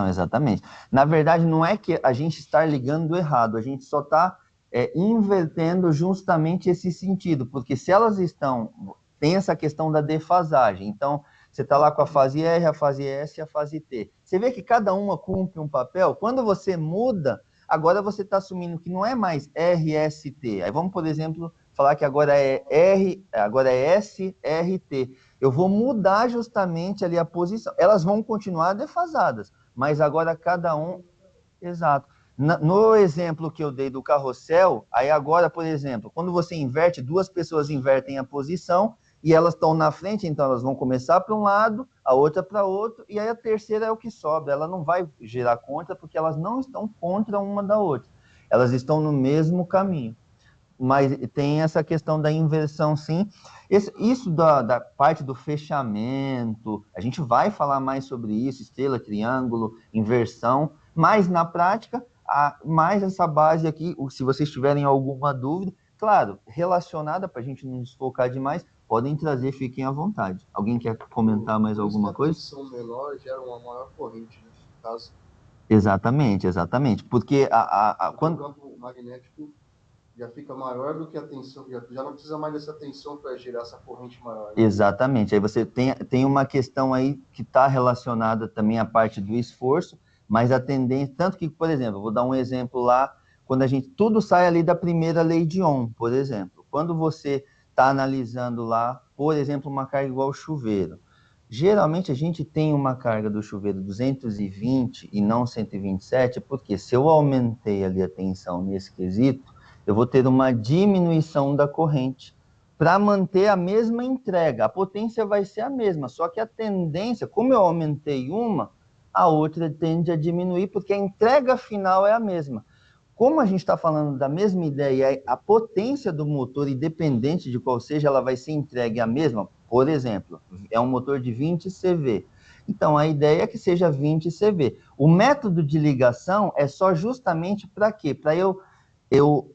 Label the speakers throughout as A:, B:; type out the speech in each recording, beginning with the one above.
A: Exatamente. Na verdade, não é que a gente está ligando errado, a gente só está invertendo justamente esse sentido, porque se elas tem essa questão da defasagem, então você está lá com a fase R, a fase S e a fase T. Você vê que cada uma cumpre um papel, quando você muda, agora você está assumindo que não é mais R, S, T. Aí vamos, por exemplo, falar que agora é S, R, T. Eu vou mudar justamente ali a posição. Elas vão continuar defasadas, mas agora cada um... Exato. No exemplo que eu dei do carrossel, aí agora, por exemplo, quando você inverte, duas pessoas invertem a posição e elas estão na frente, então elas vão começar para um lado, a outra para outro, e aí a terceira é o que sobra. Ela não vai gerar contra, porque elas não estão contra uma da outra. Elas estão no mesmo caminho. Mas tem essa questão da inversão, sim. Isso da parte do fechamento, a gente vai falar mais sobre isso, estrela, triângulo, inversão, mas na prática, mais essa base aqui, se vocês tiverem alguma dúvida, claro, relacionada, para a gente não desfocar demais, podem trazer, fiquem à vontade. Alguém quer comentar mais alguma coisa?
B: A tensão menor gera uma maior corrente, né? No caso.
A: Exatamente, porque
B: quando o campo magnético já fica maior do que a tensão, já não precisa mais dessa tensão para gerar essa corrente maior. Né?
A: Exatamente, aí você tem uma questão aí que está relacionada também à parte do esforço, mas a tendência, tanto que, por exemplo, vou dar um exemplo lá, quando tudo sai ali da primeira lei de Ohm, por exemplo, quando você está analisando lá, por exemplo, uma carga igual ao chuveiro, geralmente a gente tem uma carga do chuveiro 220 e não 127, porque se eu aumentei ali a tensão nesse quesito, eu vou ter uma diminuição da corrente para manter a mesma entrega. A potência vai ser a mesma, só que a tendência, como eu aumentei uma, a outra tende a diminuir, porque a entrega final é a mesma. Como a gente está falando da mesma ideia, a potência do motor, independente de qual seja, ela vai ser entregue a mesma. Por exemplo, é um motor de 20 CV. Então, a ideia é que seja 20 CV. O método de ligação é só justamente para quê? Para eu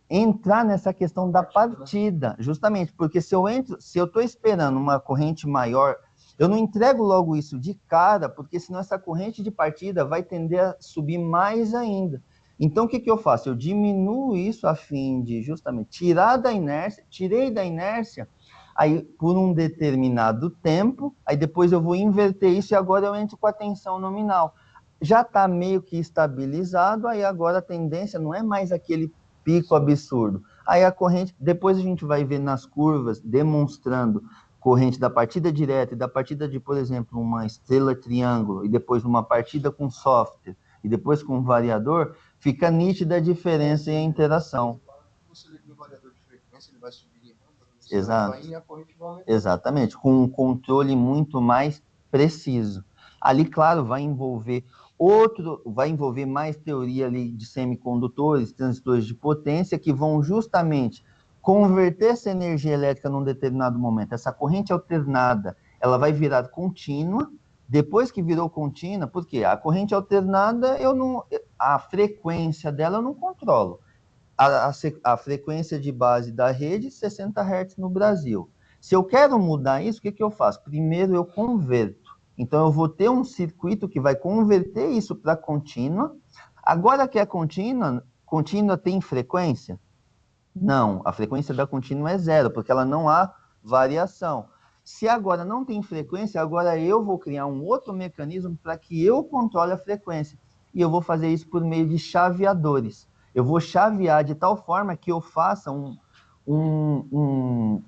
A: entrar nessa questão da partida, justamente, porque se eu estou esperando uma corrente maior, eu não entrego logo isso de cara, porque senão essa corrente de partida vai tender a subir mais ainda. Então, o que eu faço? Eu diminuo isso a fim de justamente tirei da inércia, aí por um determinado tempo, aí depois eu vou inverter isso e agora eu entro com a tensão nominal. Já está meio que estabilizado, aí agora a tendência não é mais aquele pico absurdo. Aí a corrente, depois a gente vai ver nas curvas, demonstrando corrente da partida direta e da partida de, por exemplo, uma estrela triângulo, e depois uma partida com software, e depois com variador, fica nítida a diferença e a interação.
B: Você liga no variador de frequência, ele vai subir em rampa,
A: Exato.
B: vai indo e a corrente vai aumentando.
A: Exatamente, com um controle muito mais preciso. Ali, claro, vai envolver mais teoria ali de semicondutores, transistores de potência, que vão justamente converter essa energia elétrica num determinado momento. Essa corrente alternada, ela vai virar contínua. Depois que virou contínua, porque a corrente alternada, a frequência dela eu não controlo. A frequência de base da rede, 60 Hz no Brasil. Se eu quero mudar isso, o que eu faço? Primeiro eu converto. Então eu vou ter um circuito que vai converter isso para contínua. Agora que é contínua tem frequência? Não, a frequência da contínua é zero, porque ela não há variação. Se agora não tem frequência, agora eu vou criar um outro mecanismo para que eu controle a frequência. E eu vou fazer isso por meio de chaveadores. Eu vou chavear de tal forma que eu faça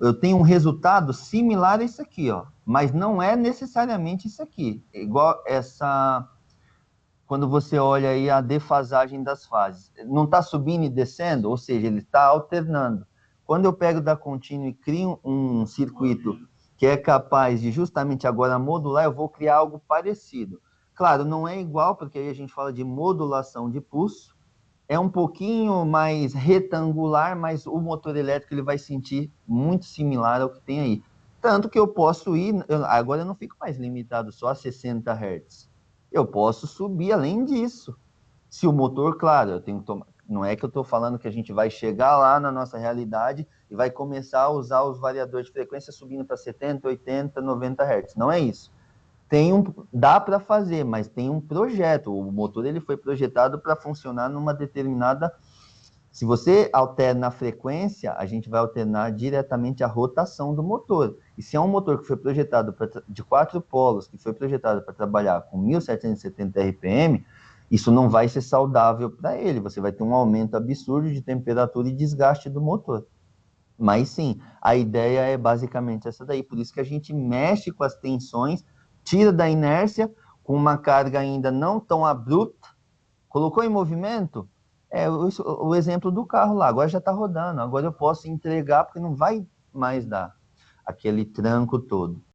A: eu tenho um resultado similar a isso aqui, ó, mas não é necessariamente isso aqui. É igual quando você olha aí a defasagem das fases. Não está subindo e descendo, ou seja, ele está alternando. Quando eu pego da contínua e crio um circuito que é capaz de justamente agora modular, eu vou criar algo parecido. Claro, não é igual, porque aí a gente fala de modulação de pulso, é um pouquinho mais retangular, mas o motor elétrico ele vai sentir muito similar ao que tem aí. Tanto que eu posso agora eu não fico mais limitado só a 60 Hz. Eu posso subir além disso. Se o motor, claro, eu tenho que tomar, não é que eu estou falando que a gente vai chegar lá na nossa realidade e vai começar a usar os variadores de frequência subindo para 70, 80, 90 Hz. Não é isso. dá para fazer, mas tem um projeto. O motor ele foi projetado para funcionar numa determinada. Se você alterna a frequência, a gente vai alternar diretamente a rotação do motor. E se é um motor que foi projetado de 4 polos, que foi projetado para trabalhar com 1.770 RPM, isso não vai ser saudável para ele. Você vai ter um aumento absurdo de temperatura e desgaste do motor. Mas sim, a ideia é basicamente essa daí. Por isso que a gente mexe com as tensões, tira da inércia, com uma carga ainda não tão abrupta, colocou em movimento, o exemplo do carro lá, agora já está rodando, agora eu posso entregar, porque não vai mais dar aquele tranco todo.